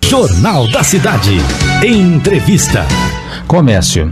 Jornal da Cidade. Entrevista. Comércio.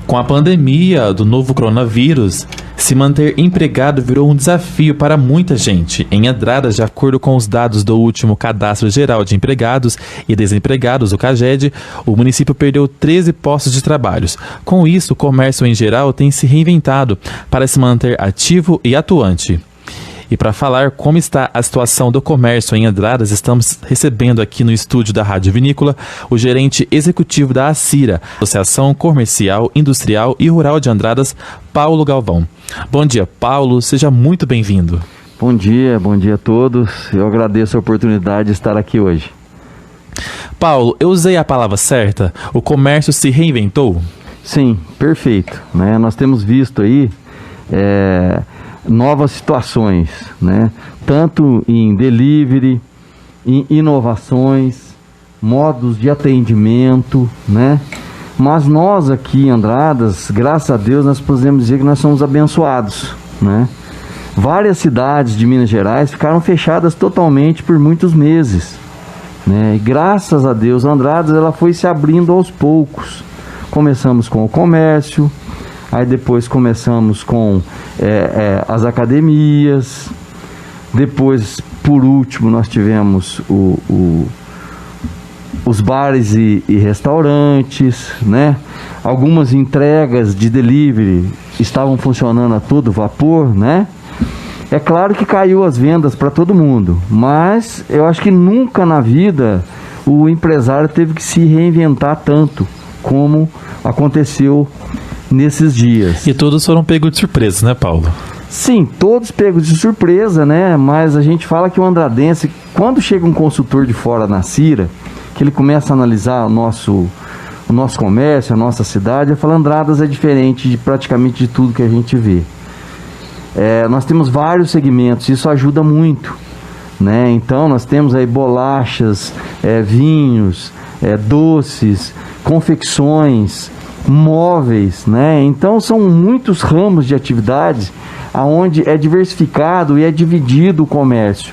Com a pandemia do novo coronavírus, se manter empregado virou um desafio para muita gente. Em Andradas, de acordo com os dados do último Cadastro Geral de Empregados e Desempregados, o CAGED, o município perdeu 13 postos de trabalho. Com isso, o comércio em geral tem se reinventado para se manter ativo e atuante. E para falar como está a situação do comércio em Andradas, estamos recebendo aqui no estúdio da Rádio Vinícola o gerente executivo da ACIRA, Associação Comercial, Industrial e Rural de Andradas, Paulo Galvão. Bom dia, Paulo, seja muito bem-vindo. Bom dia a todos. Eu agradeço a oportunidade de estar aqui hoje. Paulo, eu usei a palavra certa? O comércio se reinventou? Sim, perfeito. Nós temos visto aí novas situações, tanto em delivery, em inovações, modos de atendimento, mas nós aqui em Andradas, graças a Deus, nós podemos dizer que nós somos abençoados, Várias cidades de Minas Gerais ficaram fechadas totalmente por muitos meses, e graças a Deus, Andradas ela foi se abrindo aos poucos. Começamos com o comércio, aí depois começamos com as academias, depois, por último, nós tivemos os bares e restaurantes, Algumas entregas de delivery estavam funcionando a todo vapor, É claro que caiu as vendas para todo mundo, mas eu acho que nunca na vida o empresário teve que se reinventar tanto como aconteceu nesses dias. E todos foram pegos de surpresa, né, Paulo? Sim, todos pegos de surpresa, mas a gente fala que o andradense, quando chega um consultor de fora na CIRA, que ele começa a analisar o nosso comércio, a nossa cidade, ele fala: Andradas é diferente de praticamente de tudo que a gente vê. Nós temos vários segmentos, isso ajuda muito, Então nós temos aí bolachas, vinhos, doces, confecções, móveis, Então são muitos ramos de atividades aonde é diversificado e é dividido o comércio.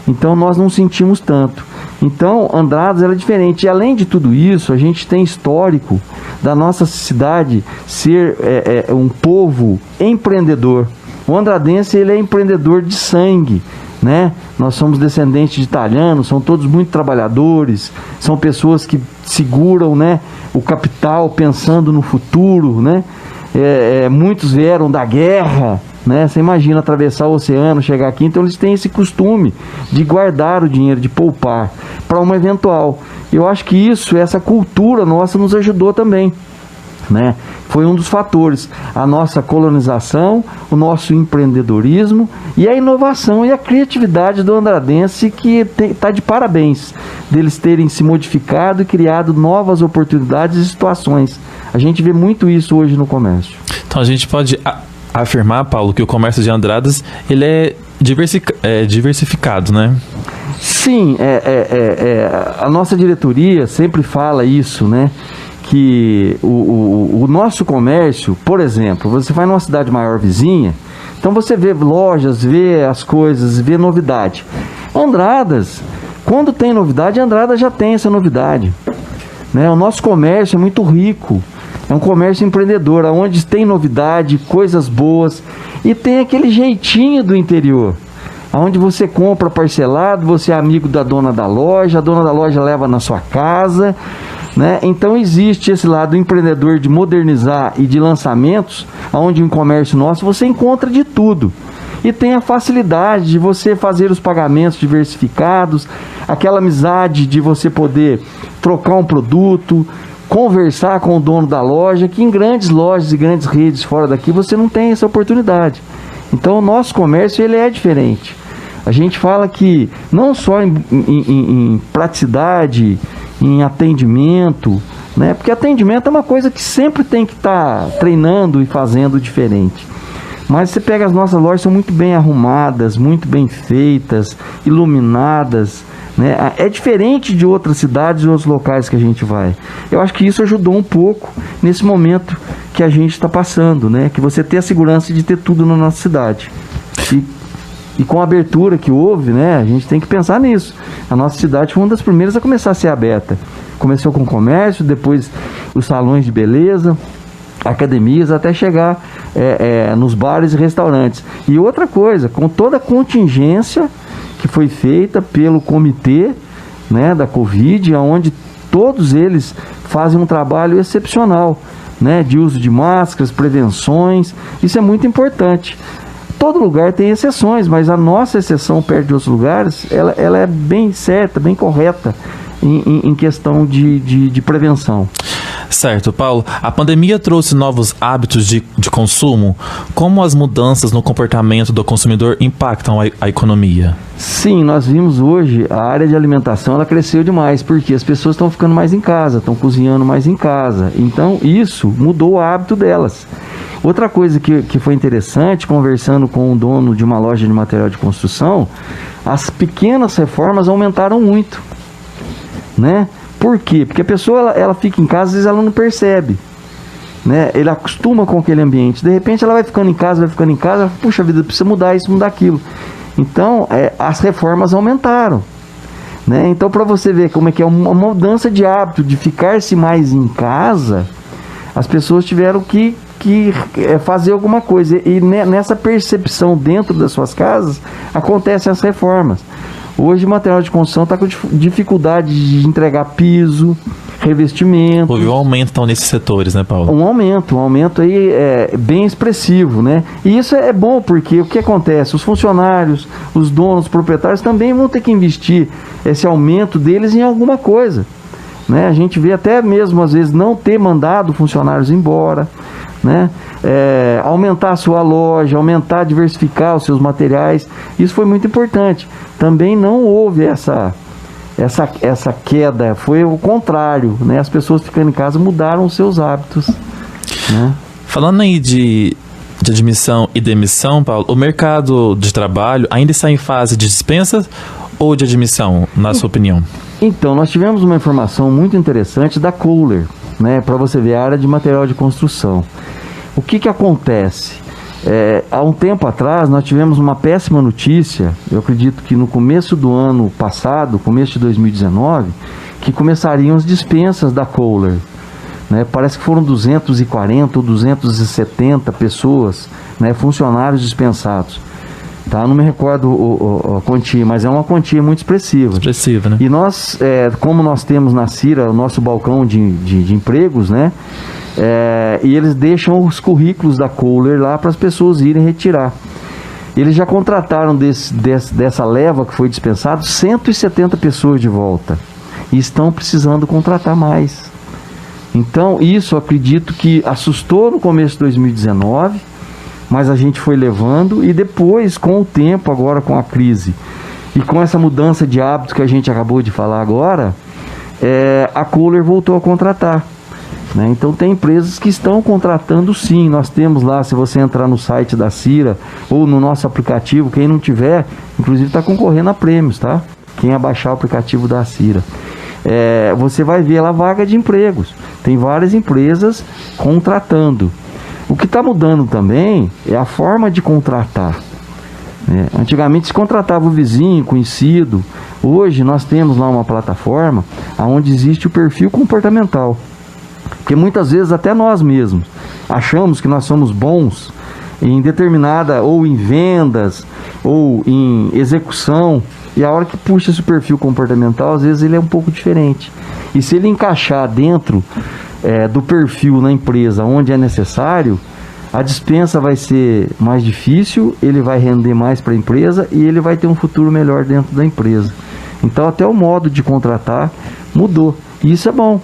Então nós não sentimos tanto. Então Andradas ela é diferente. E além de tudo isso, a gente tem histórico da nossa cidade ser um povo empreendedor. O andradense ele é empreendedor de sangue, Nós somos descendentes de italianos, são todos muito trabalhadores, são pessoas que seguram, o capital pensando no futuro, Muitos vieram da guerra, Você imagina atravessar o oceano, chegar aqui, então eles têm esse costume de guardar o dinheiro, de poupar para uma eventual. Eu acho que essa cultura nossa nos ajudou também, Foi um dos fatores, a nossa colonização, o nosso empreendedorismo e a inovação e a criatividade do andradense, que está de parabéns, deles terem se modificado e criado novas oportunidades e situações. A gente vê muito isso hoje no comércio. Então a gente pode afirmar, Paulo, que o comércio de Andradas ele é diversificado, Sim, a nossa diretoria sempre fala isso, que o nosso comércio, por exemplo, você vai numa cidade maior vizinha, então você vê lojas, vê as coisas, vê novidade. Andradas, quando tem novidade, Andradas já tem essa novidade, O nosso comércio é muito rico, é um comércio empreendedor, onde tem novidade, coisas boas, e tem aquele jeitinho do interior, onde você compra parcelado, você é amigo da dona da loja, a dona da loja leva na sua casa, Então existe esse lado empreendedor de modernizar e de lançamentos, onde em comércio nosso você encontra de tudo. E tem a facilidade de você fazer os pagamentos diversificados, aquela amizade de você poder trocar um produto, conversar com o dono da loja, que em grandes lojas e grandes redes fora daqui você não tem essa oportunidade. Então o nosso comércio ele é diferente. A gente fala que não só em praticidade, em atendimento, Porque atendimento é uma coisa que sempre tem que estar treinando e fazendo diferente. Mas você pega as nossas lojas, são muito bem arrumadas, muito bem feitas, iluminadas, É diferente de outras cidades e outros locais que a gente vai. Eu acho que isso ajudou um pouco nesse momento que a gente está passando, Que você ter a segurança de ter tudo na nossa cidade. E com a abertura que houve, né, a gente tem que pensar nisso. A nossa cidade foi uma das primeiras a começar a ser aberta. Começou com o comércio, depois os salões de beleza, academias, até chegar nos bares e restaurantes. E outra coisa, com toda a contingência que foi feita pelo comitê, né, da Covid, onde todos eles fazem um trabalho excepcional, né, de uso de máscaras, prevenções. Isso é muito importante. Todo lugar tem exceções, mas a nossa exceção perto de outros lugares, ela é bem certa, bem correta em questão de prevenção. Certo, Paulo. A pandemia trouxe novos hábitos de consumo. Como as mudanças no comportamento do consumidor impactam a economia? Sim, nós vimos hoje a área de alimentação, ela cresceu demais, porque as pessoas estão ficando mais em casa, estão cozinhando mais em casa. Então, isso mudou o hábito delas. Outra coisa que foi interessante, conversando com o dono de uma loja de material de construção, as pequenas reformas aumentaram muito, né? Por quê? Porque a pessoa ela fica em casa, às vezes ela não percebe, né? Ele acostuma com aquele ambiente, de repente ela vai ficando em casa, puxa vida, precisa mudar isso, mudar aquilo. Então, as reformas aumentaram, né? Então, para você ver como é que é uma mudança de hábito, de ficar-se mais em casa, as pessoas tiveram que fazer alguma coisa. E nessa percepção dentro das suas casas, acontecem as reformas. Hoje o material de construção está com dificuldade de entregar piso, revestimento. Houve um aumento então nesses setores, né, Paulo? Um aumento aí bem expressivo, né? E isso é bom, porque o que acontece? Os funcionários, os donos, os proprietários também vão ter que investir esse aumento deles em alguma coisa, né? A gente vê até mesmo às vezes não ter mandado funcionários embora, né? Aumentar a sua loja, diversificar os seus materiais. Isso foi muito importante. Também não houve essa queda, foi o contrário, né? As pessoas ficando em casa mudaram os seus hábitos, né? Falando aí de admissão e demissão, Paulo, o mercado de trabalho ainda está em fase de dispensa ou de admissão, na sua opinião? Então, nós tivemos uma informação muito interessante da Kohler, né? Para você ver a área de material de construção. O que acontece? Há um tempo atrás nós tivemos uma péssima notícia, eu acredito que no começo do ano passado, começo de 2019, que começariam as dispensas da Kohler, né? Parece que foram 240 ou 270 pessoas, né, funcionários dispensados. Tá? Não me recordo a quantia, mas é uma quantia muito expressiva. Expressiva, né? E nós, como nós temos na CIRA o nosso balcão de empregos, né? E eles deixam os currículos da Kohler lá para as pessoas irem retirar. Eles já contrataram dessa leva que foi dispensado 170 pessoas de volta e estão precisando contratar mais. Então isso eu acredito que assustou no começo de 2019, mas a gente foi levando, e depois com o tempo, agora com a crise e com essa mudança de hábito que a gente acabou de falar agora, a Kohler voltou a contratar. Né? Então tem empresas que estão contratando sim. Nós temos lá, se você entrar no site da CIRA ou no nosso aplicativo, quem não tiver, inclusive está concorrendo a prêmios, tá? Quem abaixar o aplicativo da CIRA, você vai ver lá vaga de empregos. Tem várias empresas contratando. O que está mudando também é a forma de contratar, né? Antigamente se contratava o vizinho, conhecido. Hoje nós temos lá uma plataforma onde existe o perfil comportamental. Porque muitas vezes até nós mesmos achamos que nós somos bons em determinada, ou em vendas, ou em execução, e a hora que puxa esse perfil comportamental, às vezes ele é um pouco diferente. E se ele encaixar dentro do perfil na empresa onde é necessário, a dispensa vai ser mais difícil, ele vai render mais para a empresa e ele vai ter um futuro melhor dentro da empresa. Então até o modo de contratar mudou, e isso é bom,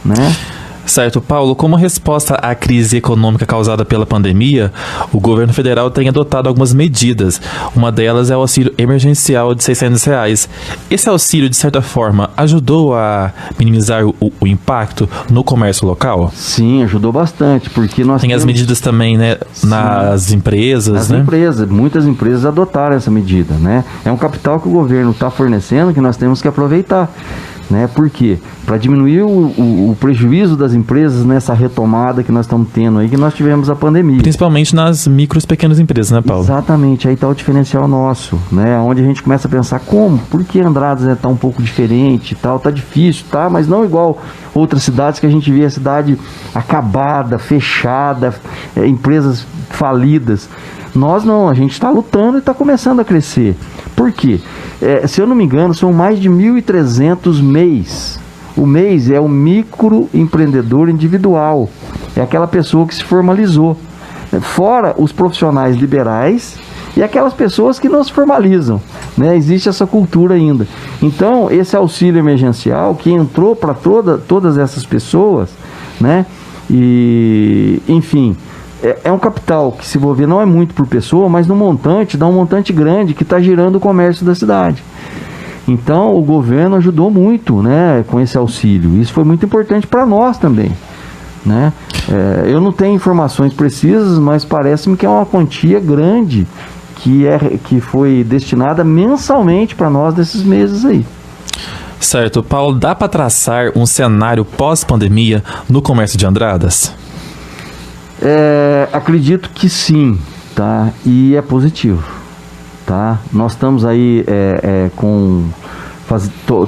né? Certo, Paulo, como resposta à crise econômica causada pela pandemia, o governo federal tem adotado algumas medidas. Uma delas é o auxílio emergencial de R$600. Esse auxílio, de certa forma, ajudou a minimizar o impacto no comércio local? Sim, ajudou bastante, porque nós tem as medidas também, né, nas empresas, né? Muitas empresas adotaram essa medida, né? É um capital que o governo está fornecendo, que nós temos que aproveitar. né? Por quê? Para diminuir o prejuízo das empresas nessa retomada que nós estamos tendo aí, que nós tivemos a pandemia. Principalmente nas micros e pequenas empresas, né, Paulo? Exatamente, aí está o diferencial nosso, né? Onde a gente começa a pensar, como? Por que Andradas está um pouco diferente e tal? Tá difícil, tá? Mas não igual outras cidades que a gente vê a cidade acabada, fechada, empresas falidas. Nós não, a gente está lutando e está começando a crescer. Por quê? Se eu não me engano, são mais de 1.300 MEIs. O MEIs é o microempreendedor individual. É aquela pessoa que se formalizou. Fora os profissionais liberais e aquelas pessoas que não se formalizam, né? Existe essa cultura ainda. Então, esse auxílio emergencial que entrou para todas essas pessoas, né? E, enfim, é um capital que, se for ver, não é muito por pessoa, mas no montante, dá um montante grande que está girando o comércio da cidade. Então, o governo ajudou muito, né, com esse auxílio. Isso foi muito importante para nós também, né? Eu não tenho informações precisas, mas parece-me que é uma quantia grande que foi destinada mensalmente para nós nesses meses aí. Certo. Paulo, dá para traçar um cenário pós-pandemia no comércio de Andradas? Acredito que sim, tá? E é positivo, tá? Nós estamos aí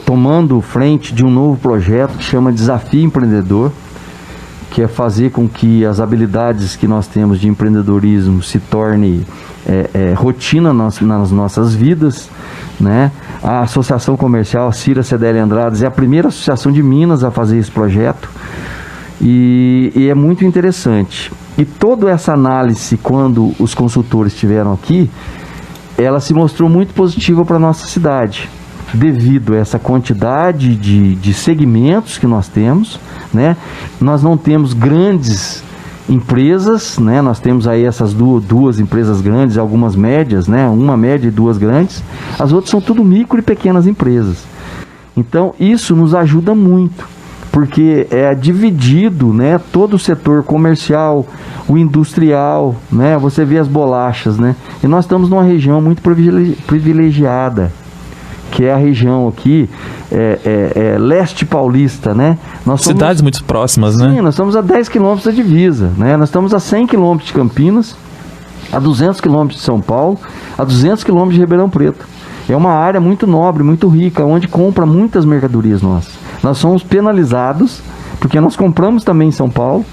tomando frente de um novo projeto que chama Desafio Empreendedor, que é fazer com que as habilidades que nós temos de empreendedorismo se torne rotina nas nossas vidas, né? A Associação Comercial Cira Cedele Andradas é a primeira associação de Minas a fazer esse projeto e é muito interessante. E toda essa análise, quando os consultores estiveram aqui, ela se mostrou muito positiva para a nossa cidade, devido a essa quantidade de segmentos que nós temos, né? Nós não temos grandes empresas, né? Nós temos aí essas duas empresas grandes, algumas médias, né? Uma média e duas grandes. As outras são tudo micro e pequenas empresas. Então, isso nos ajuda muito, porque é dividido, né, todo o setor comercial, o industrial, né? Você vê as bolachas, né? E nós estamos numa região muito privilegiada, que é a região aqui, leste paulista, né? Cidades muito próximas, né? Sim, nós estamos a 10 quilômetros da divisa, né? Nós estamos a 100 quilômetros de Campinas, a 200 quilômetros de São Paulo, a 200 quilômetros de Ribeirão Preto. É uma área muito nobre, muito rica, onde compra muitas mercadorias nossas. Nós somos penalizados, porque nós compramos também em São Paulo,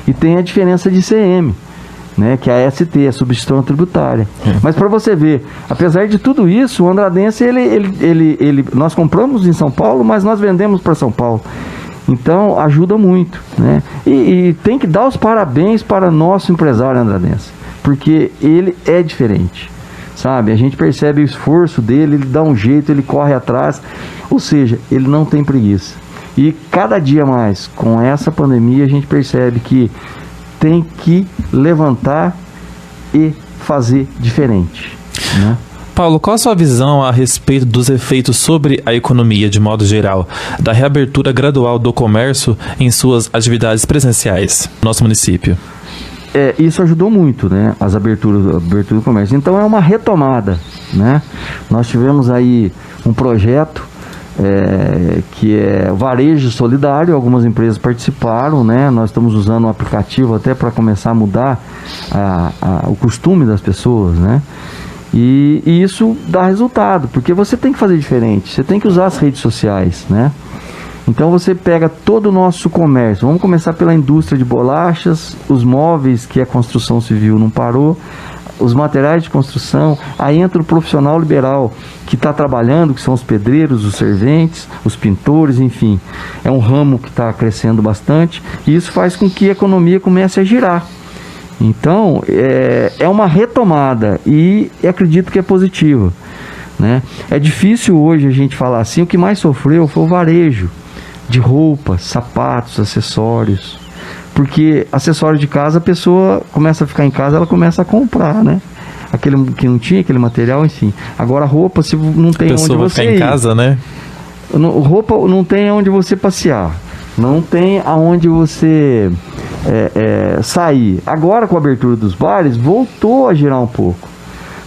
e tem a diferença de ICM, né, que é a ST, a substituição tributária. Mas para você ver, apesar de tudo isso, o andradense, nós compramos em São Paulo, mas nós vendemos para São Paulo. Então, ajuda muito, né? E tem que dar os parabéns para nosso empresário andradense, porque ele é diferente, sabe? A gente percebe o esforço dele, ele dá um jeito, ele corre atrás, ou seja, ele não tem preguiça. E cada dia mais, com essa pandemia, a gente percebe que tem que levantar e fazer diferente, né? Paulo, qual a sua visão a respeito dos efeitos sobre a economia de modo geral, da reabertura gradual do comércio em suas atividades presenciais no nosso município? Isso ajudou muito, né? A abertura do comércio. Então é uma retomada, né? Nós tivemos aí um projeto que é Varejo Solidário, algumas empresas participaram, né? Nós estamos usando o aplicativo até para começar a mudar o costume das pessoas, né? E isso dá resultado, porque você tem que fazer diferente, você tem que usar as redes sociais, né? Então você pega todo o nosso comércio, vamos começar pela indústria de bolachas, os móveis, que a construção civil não parou, os materiais de construção, aí entra o profissional liberal que está trabalhando, que são os pedreiros, os serventes, os pintores, enfim. É um ramo que está crescendo bastante e isso faz com que a economia comece a girar. Então, é uma retomada e acredito que é positiva, né? É difícil hoje a gente falar assim, o que mais sofreu foi o varejo de roupas, sapatos, acessórios. Porque acessório de casa, a pessoa começa a ficar em casa, ela começa a comprar, né? Aquele que não tinha, aquele material, enfim. Agora roupa, se não tem onde você ir. A pessoa vai ficar em casa, né? Roupa não tem onde você passear. Não tem aonde você sair. Agora, com a abertura dos bares, voltou a girar um pouco.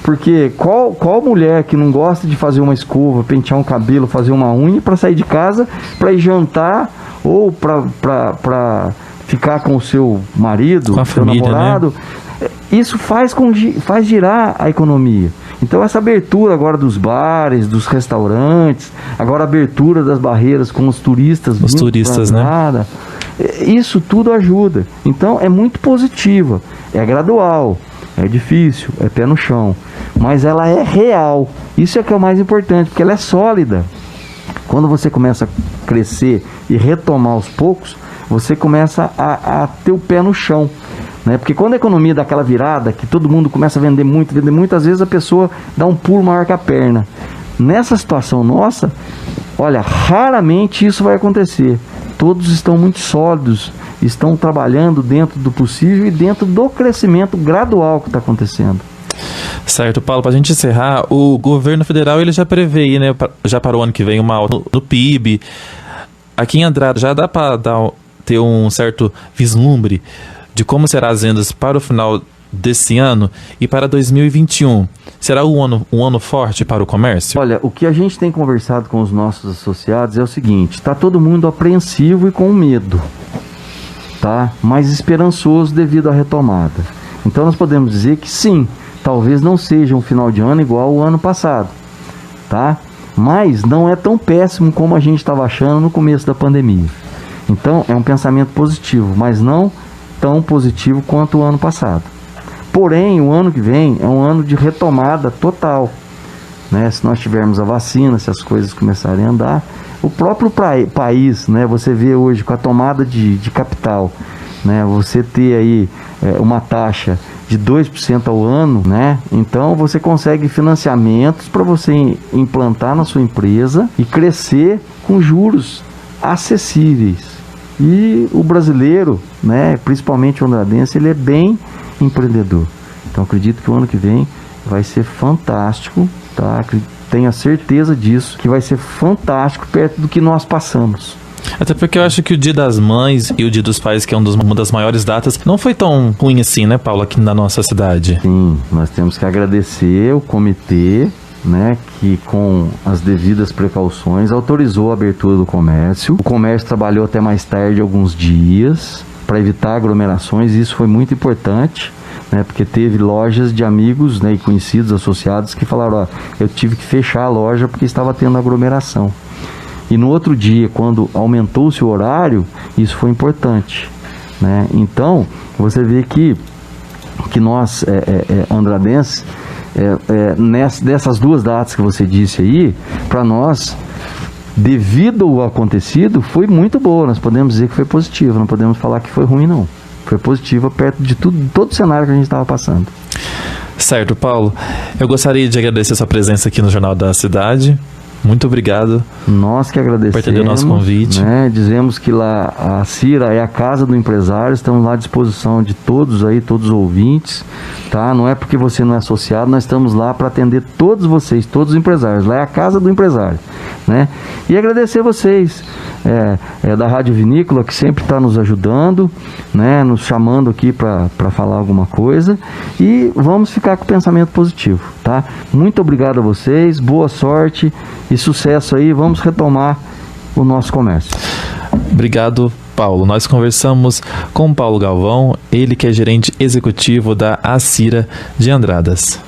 Porque qual mulher que não gosta de fazer uma escova, pentear um cabelo, fazer uma unha para sair de casa, para ir jantar ou para ficar com o seu marido, com a seu família, namorado? Né? Isso faz girar a economia. Então essa abertura agora dos bares, dos restaurantes, agora a abertura das barreiras com os turistas, né? Isso tudo ajuda. Então é muito positiva, é gradual, é difícil, é pé no chão, mas ela é real. Isso é que é o mais importante, porque ela é sólida. Quando você começa a crescer e retomar aos poucos, você começa a ter o pé no chão, né? Porque quando a economia dá aquela virada, que todo mundo começa a vender muito, às vezes a pessoa dá um pulo maior que a perna. Nessa situação nossa, olha, raramente isso vai acontecer. Todos estão muito sólidos, estão trabalhando dentro do possível e dentro do crescimento gradual que está acontecendo. Certo, Paulo, para a gente encerrar, o governo federal ele já prevê, né, já para o ano que vem uma alta no PIB. Aqui em Andradas já dá para ter um certo vislumbre de como serão as vendas para o final desse ano e para 2021. Será um ano forte para o comércio? Olha, o que a gente tem conversado com os nossos associados é o seguinte: está todo mundo apreensivo e com medo, tá? Mas esperançoso devido à retomada. Então nós podemos dizer que sim, talvez não seja um final de ano igual ao ano passado, tá? Mas não é tão péssimo como a gente estava achando no começo da pandemia. Então é um pensamento positivo, mas não tão positivo quanto o ano passado. Porém, o ano que vem é um ano de retomada total, né? Se nós tivermos a vacina, se as coisas começarem a andar, o próprio país, né? Você vê hoje com a tomada de capital, né? Você ter aí uma taxa de 2% ao ano, né? Então você consegue financiamentos para você implantar na sua empresa e crescer com juros acessíveis. E o brasileiro, né, principalmente o andradense, ele é bem empreendedor. Então acredito que o ano que vem vai ser fantástico, tá? Tenho a certeza disso, que vai ser fantástico perto do que nós passamos. Até porque eu acho que o Dia das Mães e o Dia dos Pais, que é uma das maiores datas, não foi tão ruim assim, né, Paulo, aqui na nossa cidade. Sim, nós temos que agradecer o comitê, né, que com as devidas precauções autorizou a abertura do comércio. O comércio trabalhou até mais tarde alguns dias para evitar aglomerações, e isso foi muito importante, né, porque teve lojas de amigos, né, e conhecidos, associados, que falaram: ó, eu tive que fechar a loja porque estava tendo aglomeração. E no outro dia, quando aumentou-se o horário, isso foi importante, né? Então, você vê que nós, andradenses, dessas duas datas que você disse aí, para nós, devido ao acontecido, foi muito boa. Nós podemos dizer que foi positiva, não podemos falar que foi ruim, não. Foi positiva perto de todo o cenário que a gente estava passando. Certo, Paulo. Eu gostaria de agradecer a sua presença aqui no Jornal da Cidade. Muito obrigado. Nós que agradecemos, por atender o nosso convite. Né? Dizemos que lá a Cira é a casa do empresário, estamos lá à disposição de todos aí, todos os ouvintes, tá? Não é porque você não é associado, nós estamos lá para atender todos vocês, todos os empresários. Lá é a casa do empresário, né? E agradecer vocês da Rádio Vinícola, que sempre está nos ajudando, né? Nos chamando aqui para falar alguma coisa, e vamos ficar com o pensamento positivo, tá? Muito obrigado a vocês, boa sorte e sucesso aí, vamos retomar o nosso comércio. Obrigado, Paulo. Nós conversamos com Paulo Galvão, ele que é gerente executivo da Acira de Andradas.